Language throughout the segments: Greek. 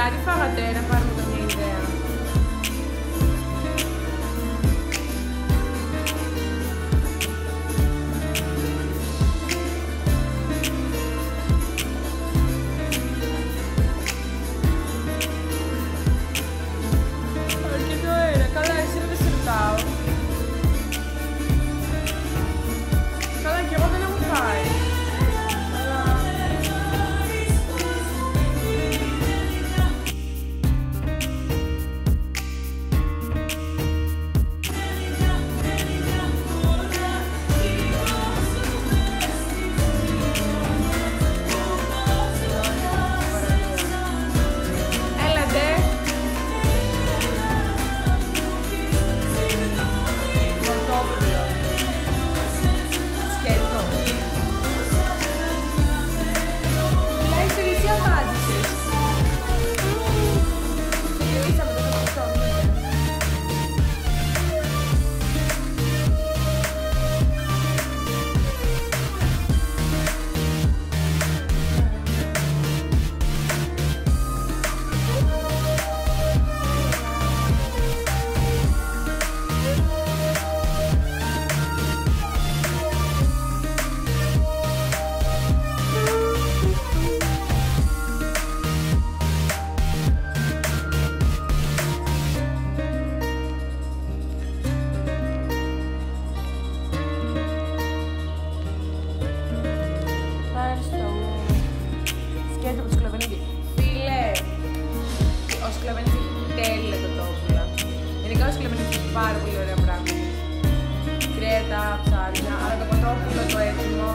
Παιδιά, τι φάγατε να πάρουμε καμία ιδέα? Αρκετό αέρα, καλά, εσύ δεν σε ρωτάω. Καλά, και εγώ δεν έχω φάει. Πάρα πολύ ωραία πράγματα. Κρέατα, ψάρια, αλλά το κοτόπουλο το έτοιμο.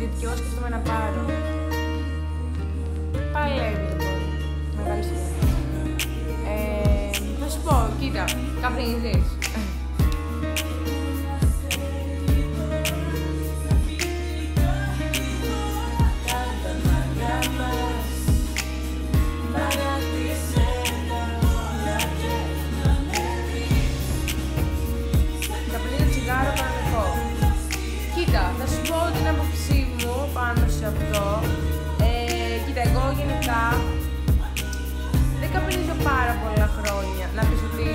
γιατί και εγώ σκέφτομαι να πάρω. Παλεύει το πόδι. Μεγάλη σημασία. Θα σου πω, κοίτα, καπνίζεις. Θα σου πω την άποψή μου πάνω σε αυτό. Κοίτα, εγώ γενικά δεν καπνίζω πάρα πολλά χρόνια. Να πεις ότι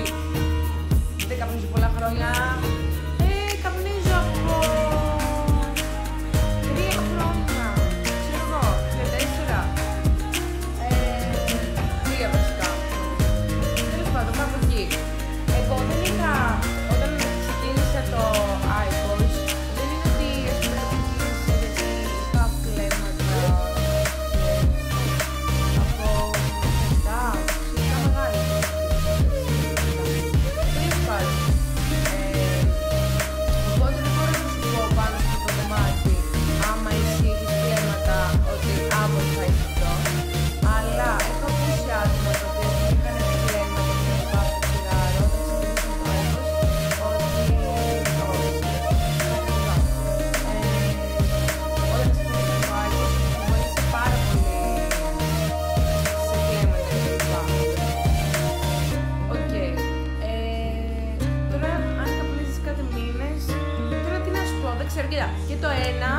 δεν καπνίζω πολλά χρόνια. Καπνίζω από 3 χρόνια. Ξέρω εγώ, 4. 3 βασικά. Τέλος πάντων, κάπου εκεί. Εγώ δεν είχα, όταν ξεκίνησα το IQOS, δεν είναι ότι ξεκίνησα γιατί είχα κλέμματα από 7, σχετικά μεγάλη. Τέλος πάντων. Οπότε δεν μπορώ να σου πω πάνω στο το κομμάτι, άμα εσύ έχεις κλέμματα, ότι άμα θα είσαι αυτό. Αλλά έχω ακούσει άτομα τα οποία είχαν κλέμματα και να πάρουν το τσιγάρο, όταν ξεκίνησαν το IQOS, ότι όταν ξεκίνησαν το IQOS, βοήθησε πάρα πολύ σε κλέμματα κλπ. Οκ. Τώρα, αν καπνίζεις κάθε μήνες, τώρα τι να σου πω, δεν ξέρω, κοίτα, και το ένα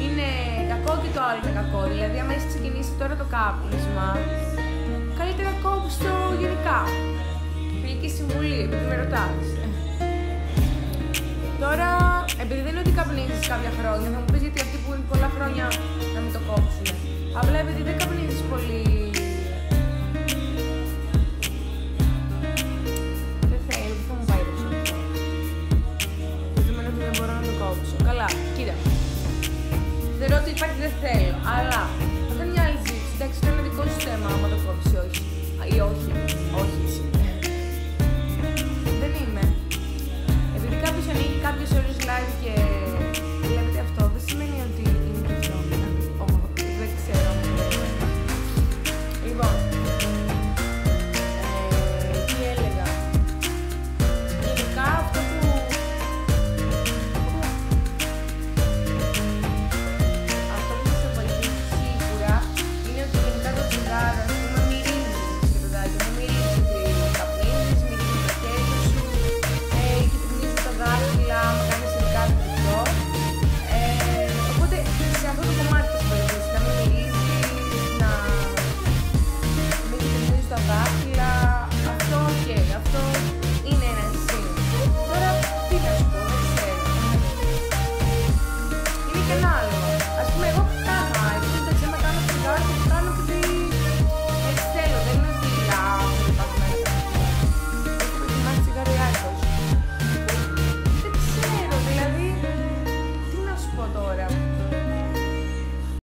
είναι κακό και το άλλο είναι κακό. Δηλαδή, άμα έχεις ξεκινήσει τώρα το κάπνισμα, καλύτερα κόψεις το γενικά. Φιλική συμβουλή, επειδή με ρωτάς. Τώρα, επειδή δεν είναι ότι καπνίζεις κάποια χρόνια, θα μου πεις γιατί αυτοί που είναι πολλά χρόνια να μην το κόψουν. Απλά επειδή δεν καπνίζεις πολύ. Δεν θέλω, δεν θα μου πάει τόσο αυτό. Δεδομένου ότι δεν μπορώ να το κόψω. Καλά, κοίτα. Θεωρώ ότι υπάρχει δεν θέλω, αλλά θα ήταν μια άλλη ζήτηση. Εντάξει, είναι ένα δικό σου θέμα άμα το κόψεις ή όχι. Ή όχι. Όχι εσύ. Δεν είμαι. Επειδή κάποιος ανοίγει κάποιες ώρες live και